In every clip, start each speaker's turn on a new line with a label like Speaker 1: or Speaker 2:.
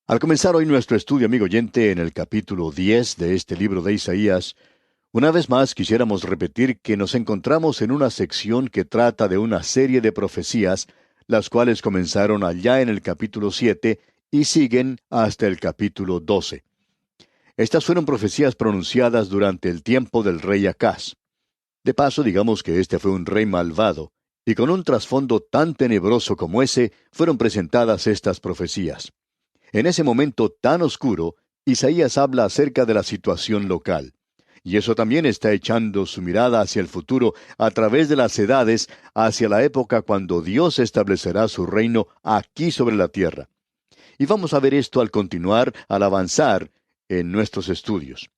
Speaker 1: Al comenzar hoy nuestro estudio, amigo oyente, en el capítulo 10 de este libro de Isaías, una vez más quisiéramos repetir que nos encontramos en una sección que trata de una serie de profecías, las cuales comenzaron allá en el capítulo 7 y siguen hasta el capítulo 12. Estas fueron profecías pronunciadas durante el tiempo del rey Acaz. De paso, digamos que este fue un rey malvado, y con un trasfondo tan tenebroso como ese, fueron presentadas estas profecías. En ese momento tan oscuro, Isaías habla acerca de la situación local. Y eso también está echando su mirada hacia el futuro a través de las edades, hacia la época cuando Dios establecerá su reino aquí sobre la tierra. Y vamos a ver esto al continuar, al avanzar en nuestros estudios.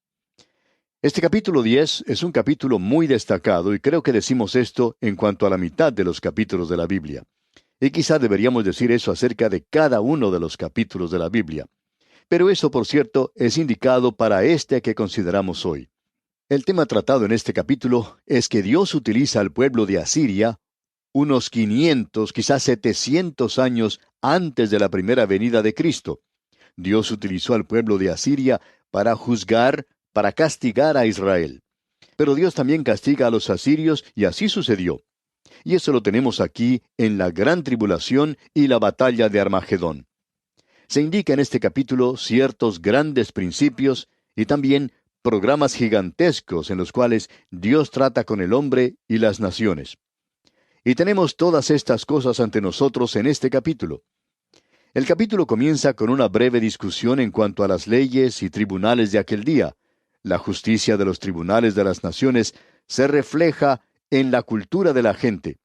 Speaker 1: Este capítulo 10 es un capítulo muy destacado y creo que decimos esto en cuanto a la mitad de los capítulos de la Biblia. Y quizá deberíamos decir eso acerca de cada uno de los capítulos de la Biblia. Pero eso, por cierto, es indicado para este que consideramos hoy. El tema tratado en este capítulo es que Dios utiliza al pueblo de Asiria unos 500, quizás 700 años antes de la primera venida de Cristo. Dios utilizó al pueblo de Asiria para juzgar, para castigar a Israel. Pero Dios también castiga a los asirios y así sucedió. Y eso lo tenemos aquí en la gran tribulación y la batalla de Armagedón. Se indica en este capítulo ciertos grandes principios y también programas gigantescos en los cuales Dios trata con el hombre y las naciones. Y tenemos todas estas cosas ante nosotros en este capítulo. El capítulo comienza con una breve discusión en cuanto a las leyes y tribunales de aquel día. La justicia de los tribunales de las naciones se refleja en la cultura de la gente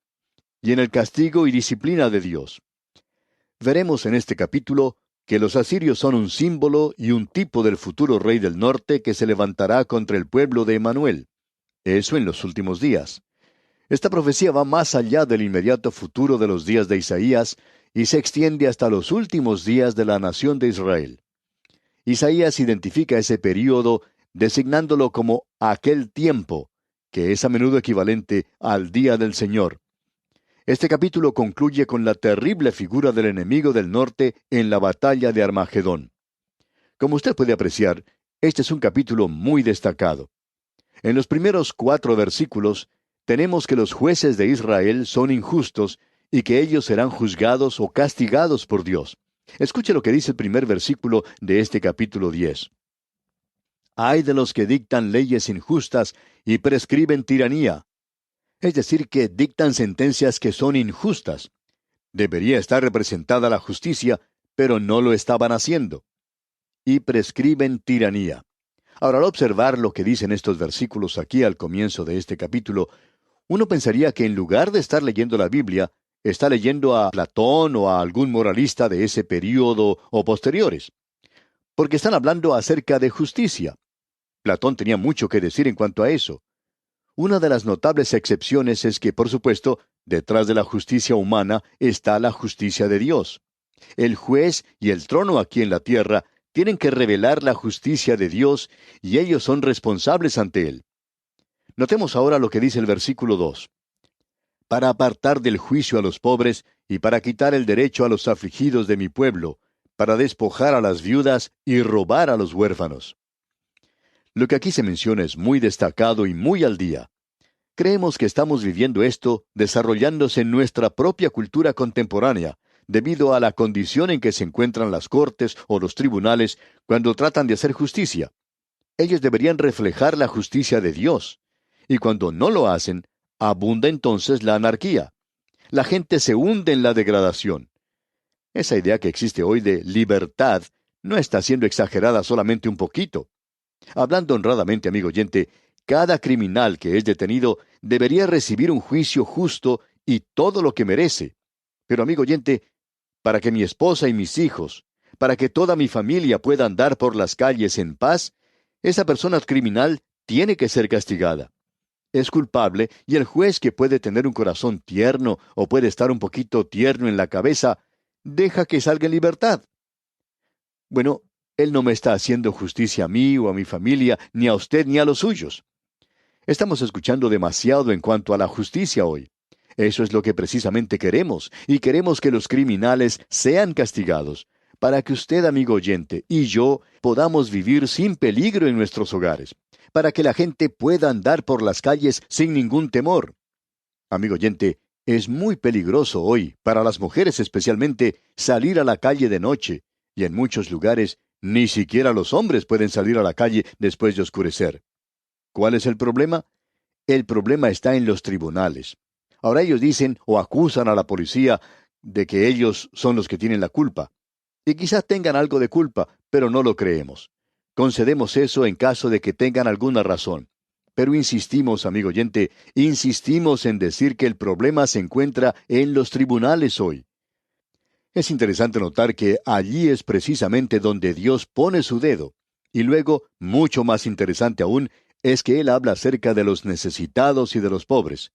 Speaker 1: y en el castigo y disciplina de Dios. Veremos en este capítulo que los asirios son un símbolo y un tipo del futuro rey del norte que se levantará contra el pueblo de Emanuel. Eso en los últimos días. Esta profecía va más allá del inmediato futuro de los días de Isaías y se extiende hasta los últimos días de la nación de Israel. Isaías identifica ese período designándolo como aquel tiempo, que es a menudo equivalente al día del Señor. Este capítulo concluye con la terrible figura del enemigo del norte en la batalla de Armagedón. Como usted puede apreciar, este es un capítulo muy destacado. En los primeros 4 versículos, tenemos que los jueces de Israel son injustos y que ellos serán juzgados o castigados por Dios. Escuche lo que dice el primer versículo de este capítulo 10. Ay de los que dictan leyes injustas y prescriben tiranía. Es decir, que dictan sentencias que son injustas. Debería estar representada la justicia, pero no lo estaban haciendo. Y prescriben tiranía. Ahora, al observar lo que dicen estos versículos aquí al comienzo de este capítulo, uno pensaría que en lugar de estar leyendo la Biblia, está leyendo a Platón o a algún moralista de ese período o posteriores. Porque están hablando acerca de justicia. Platón tenía mucho que decir en cuanto a eso. Una de las notables excepciones es que, por supuesto, detrás de la justicia humana está la justicia de Dios. El juez y el trono aquí en la tierra tienen que revelar la justicia de Dios y ellos son responsables ante Él. Notemos ahora lo que dice el versículo 2. Para apartar del juicio a los pobres y para quitar el derecho a los afligidos de mi pueblo, para despojar a las viudas y robar a los huérfanos. Lo que aquí se menciona es muy destacado y muy al día. Creemos que estamos viviendo esto desarrollándose en nuestra propia cultura contemporánea, debido a la condición en que se encuentran las cortes o los tribunales cuando tratan de hacer justicia. Ellos deberían reflejar la justicia de Dios, y cuando no lo hacen, abunda entonces la anarquía. La gente se hunde en la degradación. Esa idea que existe hoy de libertad no está siendo exagerada solamente un poquito. Hablando honradamente, amigo oyente, cada criminal que es detenido debería recibir un juicio justo y todo lo que merece. Pero, amigo oyente, para que mi esposa y mis hijos, para que toda mi familia pueda andar por las calles en paz, esa persona criminal tiene que ser castigada. Es culpable y el juez, que puede tener un corazón tierno o puede estar un poquito tierno en la cabeza, deja que salga en libertad. Bueno, él no me está haciendo justicia a mí o a mi familia, ni a usted ni a los suyos. Estamos escuchando demasiado en cuanto a la justicia hoy. Eso es lo que precisamente queremos, y queremos que los criminales sean castigados, para que usted, amigo oyente, y yo podamos vivir sin peligro en nuestros hogares, para que la gente pueda andar por las calles sin ningún temor. Amigo oyente, es muy peligroso hoy, para las mujeres especialmente, salir a la calle de noche, y en muchos lugares ni siquiera los hombres pueden salir a la calle después de oscurecer. ¿Cuál es el problema? El problema está en los tribunales. Ahora ellos dicen o acusan a la policía de que ellos son los que tienen la culpa. Y quizás tengan algo de culpa, pero no lo creemos. Concedemos eso en caso de que tengan alguna razón. Pero insistimos, amigo oyente, insistimos en decir que el problema se encuentra en los tribunales hoy. Es interesante notar que allí es precisamente donde Dios pone su dedo. Y luego, mucho más interesante aún, es que Él habla acerca de los necesitados y de los pobres.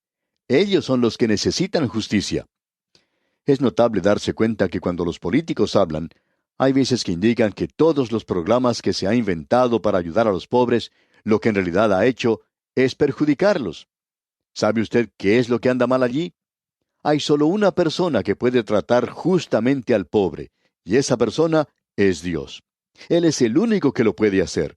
Speaker 1: Ellos son los que necesitan justicia. Es notable darse cuenta que cuando los políticos hablan, hay veces que indican que todos los programas que se ha inventado para ayudar a los pobres, lo que en realidad ha hecho es perjudicarlos. ¿Sabe usted qué es lo que anda mal allí? Hay solo una persona que puede tratar justamente al pobre, y esa persona es Dios. Él es el único que lo puede hacer.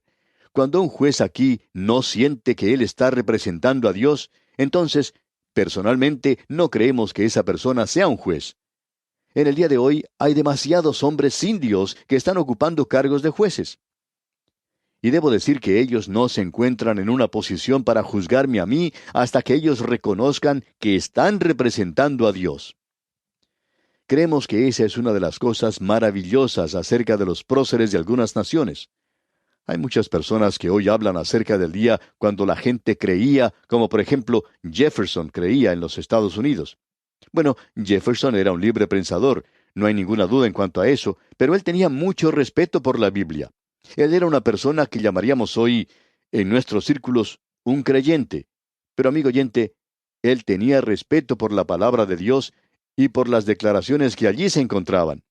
Speaker 1: Cuando un juez aquí no siente que él está representando a Dios, entonces, personalmente, no creemos que esa persona sea un juez. En el día de hoy hay demasiados hombres sin Dios que están ocupando cargos de jueces. Y debo decir que ellos no se encuentran en una posición para juzgarme a mí hasta que ellos reconozcan que están representando a Dios. Creemos que esa es una de las cosas maravillosas acerca de los próceres de algunas naciones. Hay muchas personas que hoy hablan acerca del día cuando la gente creía, como por ejemplo Jefferson creía en los Estados Unidos. Bueno, Jefferson era un libre pensador, no hay ninguna duda en cuanto a eso, pero él tenía mucho respeto por la Biblia. Él era una persona que llamaríamos hoy, en nuestros círculos, un creyente. Pero amigo oyente, él tenía respeto por la palabra de Dios y por las declaraciones que allí se encontraban.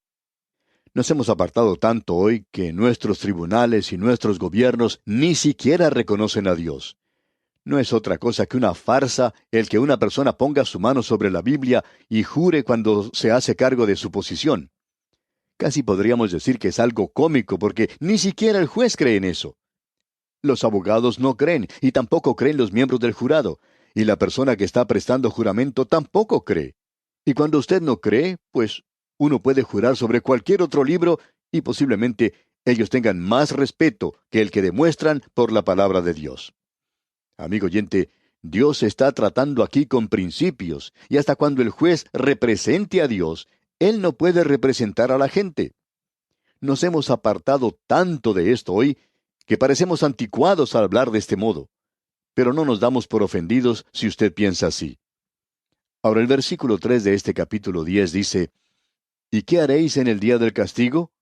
Speaker 1: Nos hemos apartado tanto hoy que nuestros tribunales y nuestros gobiernos ni siquiera reconocen a Dios. No es otra cosa que una farsa el que una persona ponga su mano sobre la Biblia y jure cuando se hace cargo de su posición. Casi podríamos decir que es algo cómico porque ni siquiera el juez cree en eso. Los abogados no creen y tampoco creen los miembros del jurado, y la persona que está prestando juramento tampoco cree. Y cuando usted no cree, pues uno puede jurar sobre cualquier otro libro y posiblemente ellos tengan más respeto que el que demuestran por la palabra de Dios. Amigo oyente, Dios está tratando aquí con principios, y hasta cuando el juez represente a Dios, Él no puede representar a la gente. Nos hemos apartado tanto de esto hoy que parecemos anticuados al hablar de este modo. Pero no nos damos por ofendidos si usted piensa así. Ahora el versículo 3 de este capítulo 10 dice, ¿Y qué haréis en el día del castigo?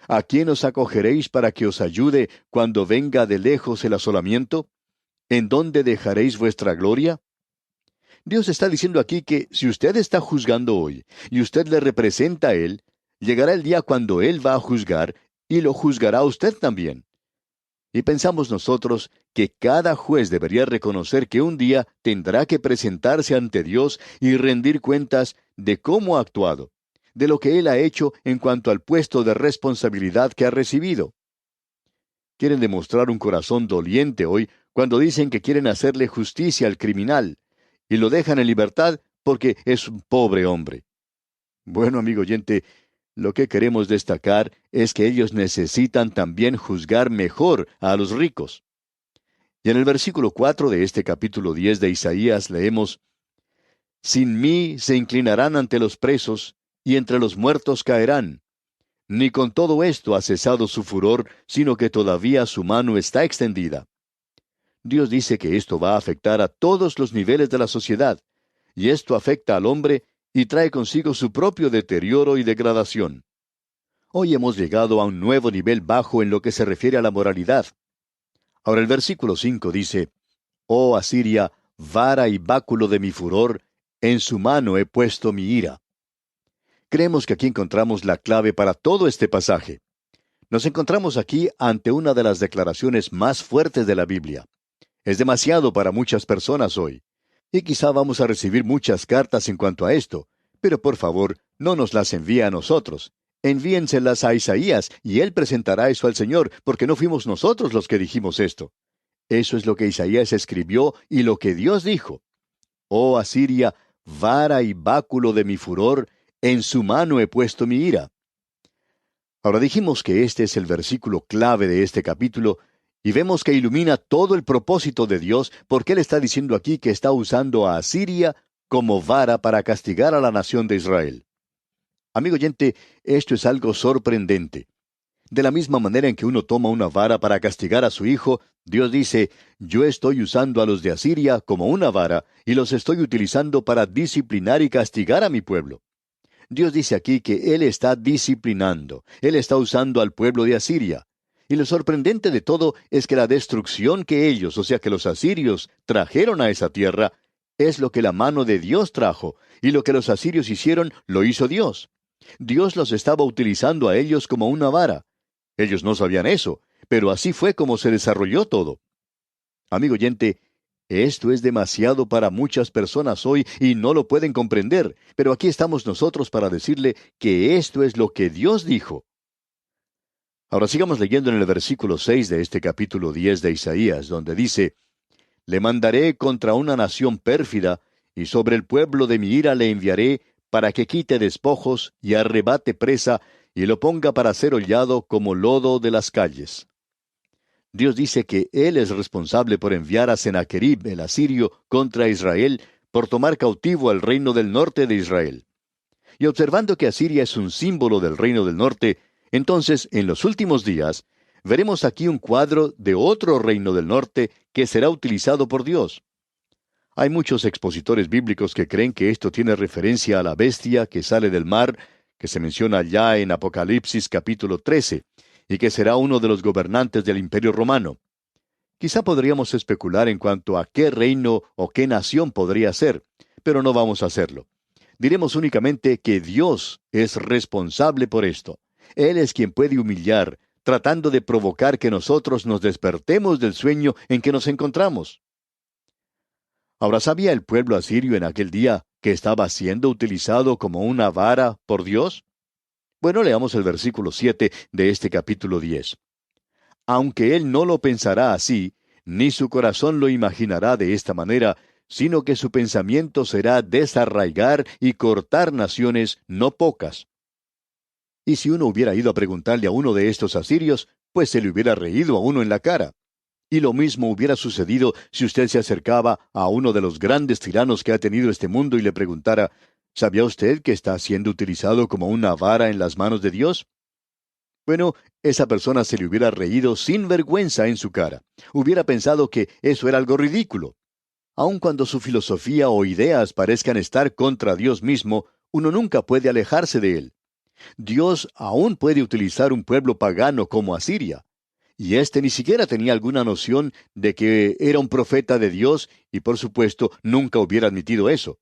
Speaker 1: ¿A quién os acogeréis para que os ayude cuando venga de lejos el asolamiento? ¿En dónde dejaréis vuestra gloria? Dios está diciendo aquí que si usted está juzgando hoy y usted le representa a Él, llegará el día cuando Él va a juzgar y lo juzgará a usted también. Y pensamos nosotros que cada juez debería reconocer que un día tendrá que presentarse ante Dios y rendir cuentas de cómo ha actuado, de lo que Él ha hecho en cuanto al puesto de responsabilidad que ha recibido. Quieren demostrar un corazón doliente hoy cuando dicen que quieren hacerle justicia al criminal y lo dejan en libertad porque es un pobre hombre. Bueno, amigo oyente, lo que queremos destacar es que ellos necesitan también juzgar mejor a los ricos. Y en el versículo 4 de este capítulo 10 de Isaías leemos, Sin mí se inclinarán ante los presos, y entre los muertos caerán. Ni con todo esto ha cesado su furor, sino que todavía su mano está extendida. Dios dice que esto va a afectar a todos los niveles de la sociedad, y esto afecta al hombre y trae consigo su propio deterioro y degradación. Hoy hemos llegado a un nuevo nivel bajo en lo que se refiere a la moralidad. Ahora el versículo 5 dice, Oh Asiria, vara y báculo de mi furor, en su mano he puesto mi ira. Creemos que aquí encontramos la clave para todo este pasaje. Nos encontramos aquí ante una de las declaraciones más fuertes de la Biblia. Es demasiado para muchas personas hoy. Y quizá vamos a recibir muchas cartas en cuanto a esto, pero por favor, no nos las envíe a nosotros. Envíenselas a Isaías, y él presentará eso al Señor, porque no fuimos nosotros los que dijimos esto. Eso es lo que Isaías escribió y lo que Dios dijo. Oh Asiria, vara y báculo de mi furor, en su mano he puesto mi ira. Ahora dijimos que este es el versículo clave de este capítulo, y vemos que ilumina todo el propósito de Dios, porque Él está diciendo aquí que está usando a Asiria como vara para castigar a la nación de Israel. Amigo oyente, esto es algo sorprendente. De la misma manera en que uno toma una vara para castigar a su hijo, Dios dice, yo estoy usando a los de Asiria como una vara, y los estoy utilizando para disciplinar y castigar a mi pueblo. Dios dice aquí que Él está disciplinando, Él está usando al pueblo de Asiria. Y lo sorprendente de todo es que la destrucción que ellos, o sea que los asirios, trajeron a esa tierra, es lo que la mano de Dios trajo, y lo que los asirios hicieron lo hizo Dios. Dios los estaba utilizando a ellos como una vara. Ellos no sabían eso, pero así fue como se desarrolló todo. Amigo oyente, esto es demasiado para muchas personas hoy y no lo pueden comprender, pero aquí estamos nosotros para decirle que esto es lo que Dios dijo. Ahora sigamos leyendo en el versículo 6 de este capítulo 10 de Isaías, donde dice, le mandaré contra una nación pérfida, y sobre el pueblo de mi ira le enviaré, para que quite despojos y arrebate presa, y lo ponga para ser hollado como lodo de las calles. Dios dice que Él es responsable por enviar a Sennacherib, el asirio, contra Israel, por tomar cautivo al reino del norte de Israel. Y observando que Asiria es un símbolo del reino del norte, entonces, en los últimos días, veremos aquí un cuadro de otro reino del norte que será utilizado por Dios. Hay muchos expositores bíblicos que creen que esto tiene referencia a la bestia que sale del mar, que se menciona allá en Apocalipsis capítulo 13, y que será uno de los gobernantes del Imperio Romano. Quizá podríamos especular en cuanto a qué reino o qué nación podría ser, pero no vamos a hacerlo. Diremos únicamente que Dios es responsable por esto. Él es quien puede humillar, tratando de provocar que nosotros nos despertemos del sueño en que nos encontramos. Ahora, ¿sabía el pueblo asirio en aquel día que estaba siendo utilizado como una vara por Dios? Bueno, leamos el versículo 7 de este capítulo 10. Aunque él no lo pensará así, ni su corazón lo imaginará de esta manera, sino que su pensamiento será desarraigar y cortar naciones no pocas. Y si uno hubiera ido a preguntarle a uno de estos asirios, pues se le hubiera reído a uno en la cara. Y lo mismo hubiera sucedido si usted se acercaba a uno de los grandes tiranos que ha tenido este mundo y le preguntara, ¿sabía usted que está siendo utilizado como una vara en las manos de Dios? Bueno, esa persona se le hubiera reído sin vergüenza en su cara. Hubiera pensado que eso era algo ridículo. Aun cuando su filosofía o ideas parezcan estar contra Dios mismo, uno nunca puede alejarse de él. Dios aún puede utilizar un pueblo pagano como Asiria. Y éste ni siquiera tenía alguna noción de que era un profeta de Dios y por supuesto nunca hubiera admitido eso.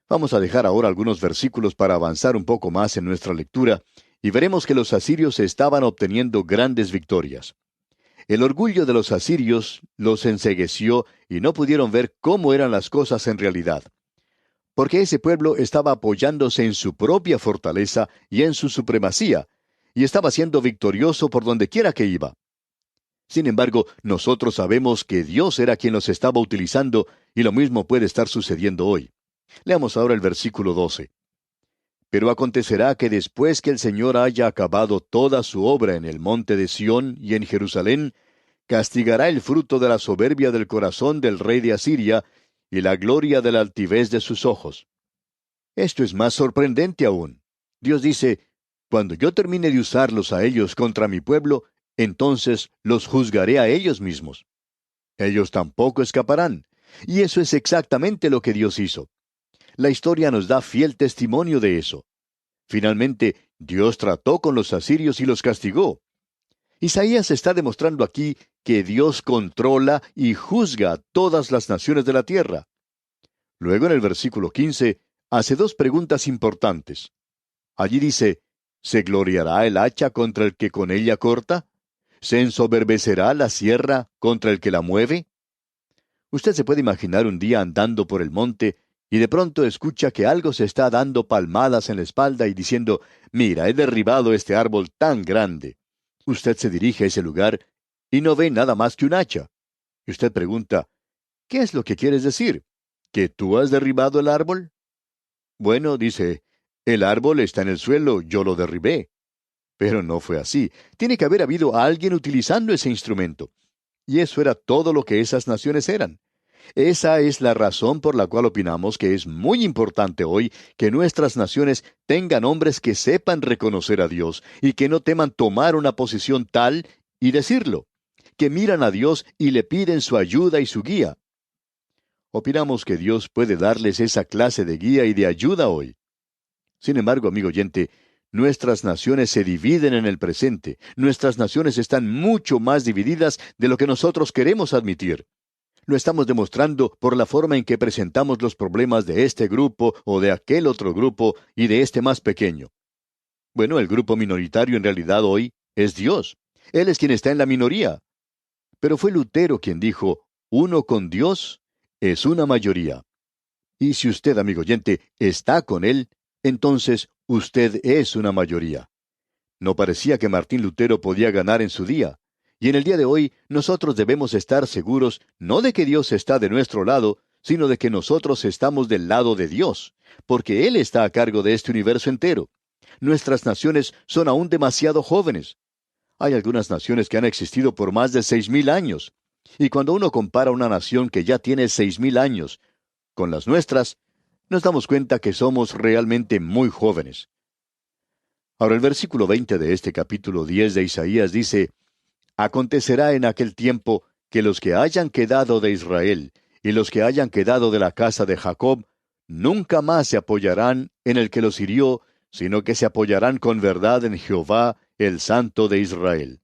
Speaker 1: Vamos a dejar ahora algunos versículos para avanzar un poco más en nuestra lectura y veremos que los asirios estaban obteniendo grandes victorias. El orgullo de los asirios los encegueció y no pudieron ver cómo eran las cosas en realidad. Porque ese pueblo estaba apoyándose en su propia fortaleza y en su supremacía, y estaba siendo victorioso por donde quiera que iba. Sin embargo, nosotros sabemos que Dios era quien los estaba utilizando, y lo mismo puede estar sucediendo hoy. Leamos ahora el versículo 12. Pero acontecerá que después que el Señor haya acabado toda su obra en el monte de Sión y en Jerusalén, castigará el fruto de la soberbia del corazón del rey de Asiria y la gloria de la altivez de sus ojos. Esto es más sorprendente aún. Dios dice, cuando yo termine de usarlos a ellos contra mi pueblo, entonces los juzgaré a ellos mismos. Ellos tampoco escaparán. Y eso es exactamente lo que Dios hizo. La historia nos da fiel testimonio de eso. Finalmente, Dios trató con los asirios y los castigó. Isaías está demostrando aquí que Dios controla y juzga a todas las naciones de la tierra. Luego, en el versículo 15, hace dos preguntas importantes. Allí dice, ¿se gloriará el hacha contra el que con ella corta? ¿Se ensoberbecerá la sierra contra el que la mueve? Usted se puede imaginar un día andando por el monte y de pronto escucha que algo se está dando palmadas en la espalda y diciendo, mira, he derribado este árbol tan grande. Usted se dirige a ese lugar y no ve nada más que un hacha. Y usted pregunta, ¿qué es lo que quieres decir? ¿Que tú has derribado el árbol? Bueno, dice, el árbol está en el suelo, yo lo derribé. Pero no fue así. Tiene que haber habido alguien utilizando ese instrumento. Y eso era todo lo que esas naciones eran. Esa es la razón por la cual opinamos que es muy importante hoy que nuestras naciones tengan hombres que sepan reconocer a Dios y que no teman tomar una posición tal y decirlo, que miran a Dios y le piden su ayuda y su guía. Opinamos que Dios puede darles esa clase de guía y de ayuda hoy. Sin embargo, amigo oyente, nuestras naciones se dividen en el presente. Nuestras naciones están mucho más divididas de lo que nosotros queremos admitir. Lo estamos demostrando por la forma en que presentamos los problemas de este grupo o de aquel otro grupo y de este más pequeño. Bueno, el grupo minoritario en realidad hoy es Dios. Él es quien está en la minoría. Pero fue Lutero quien dijo, uno con Dios es una mayoría. Y si usted, amigo oyente, está con Él, entonces usted es una mayoría. No parecía que Martín Lutero podía ganar en su día. Y en el día de hoy, nosotros debemos estar seguros no de que Dios está de nuestro lado, sino de que nosotros estamos del lado de Dios, porque Él está a cargo de este universo entero. Nuestras naciones son aún demasiado jóvenes. Hay algunas naciones que han existido por más de 6,000 años. Y cuando uno compara una nación que ya tiene 6,000 años con las nuestras, nos damos cuenta que somos realmente muy jóvenes. Ahora el versículo 20 de este capítulo 10 de Isaías dice, acontecerá en aquel tiempo que los que hayan quedado de Israel y los que hayan quedado de la casa de Jacob, nunca más se apoyarán en el que los hirió, sino que se apoyarán con verdad en Jehová, el Santo de Israel.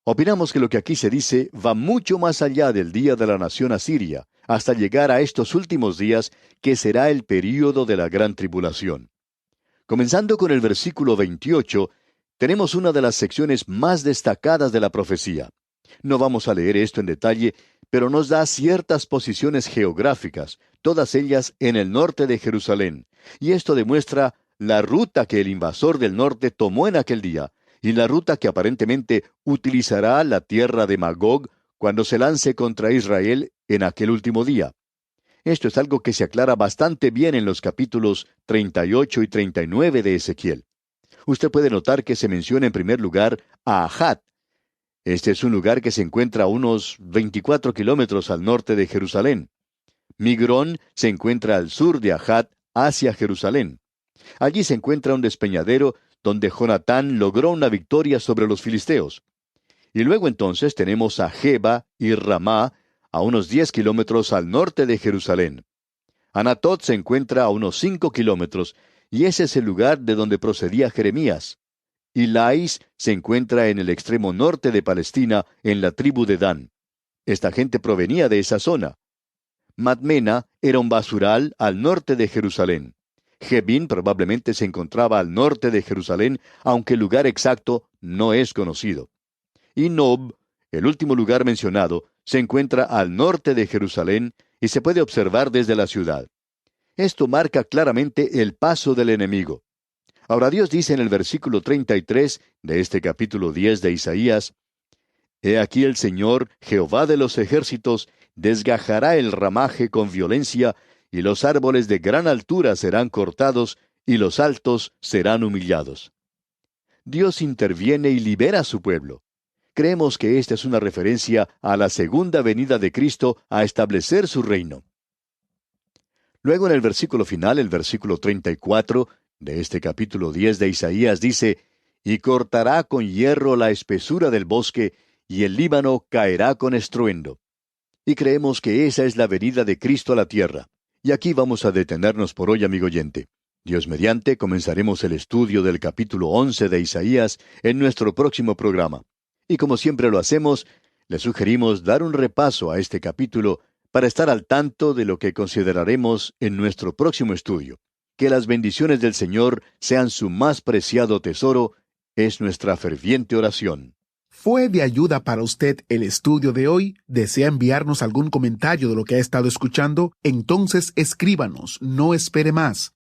Speaker 1: Opinamos que lo que aquí se dice va mucho más allá del día de la nación asiria, hasta llegar a estos últimos días, que será el período de la gran tribulación. Comenzando con el versículo 28, tenemos una de las secciones más destacadas de la profecía. No vamos a leer esto en detalle, pero nos da ciertas posiciones geográficas, todas ellas en el norte de Jerusalén, y esto demuestra la ruta que el invasor del norte tomó en aquel día, y la ruta que aparentemente utilizará la tierra de Magog cuando se lance contra Israel en aquel último día. Esto es algo que se aclara bastante bien en los capítulos 38 y 39 de Ezequiel. Usted puede notar que se menciona en primer lugar a Ahat. Este es un lugar que se encuentra a unos 24 kilómetros al norte de Jerusalén. Migrón se encuentra al sur de Ahat, hacia Jerusalén. Allí se encuentra un despeñadero donde Jonatán logró una victoria sobre los filisteos. Y luego entonces tenemos a Geba y Ramá, a unos 10 kilómetros al norte de Jerusalén. Anatot se encuentra a unos 5 kilómetros, y ese es el lugar de donde procedía Jeremías. Y Lais se encuentra en el extremo norte de Palestina, en la tribu de Dan. Esta gente provenía de esa zona. Madmena era un basural al norte de Jerusalén. Jebín probablemente se encontraba al norte de Jerusalén, aunque el lugar exacto no es conocido. Y Nob, el último lugar mencionado, se encuentra al norte de Jerusalén y se puede observar desde la ciudad. Esto marca claramente el paso del enemigo. Ahora Dios dice en el versículo 33 de este capítulo 10 de Isaías, He aquí el Señor, Jehová de los ejércitos, desgajará el ramaje con violencia, y los árboles de gran altura serán cortados, y los altos serán humillados. Dios interviene y libera a su pueblo. Creemos que esta es una referencia a la segunda venida de Cristo a establecer su reino. Luego en el versículo final, el versículo 34 de este capítulo 10 de Isaías dice, Y cortará con hierro la espesura del bosque, y el Líbano caerá con estruendo. Y creemos que esa es la venida de Cristo a la tierra. Y aquí vamos a detenernos por hoy, amigo oyente. Dios mediante, comenzaremos el estudio del capítulo 11 de Isaías en nuestro próximo programa. Y como siempre lo hacemos, le sugerimos dar un repaso a este capítulo para estar al tanto de lo que consideraremos en nuestro próximo estudio. Que las bendiciones del Señor sean su más preciado tesoro, es nuestra ferviente oración.
Speaker 2: ¿Fue de ayuda para usted el estudio de hoy? ¿Desea enviarnos algún comentario de lo que ha estado escuchando? Entonces escríbanos, no espere más.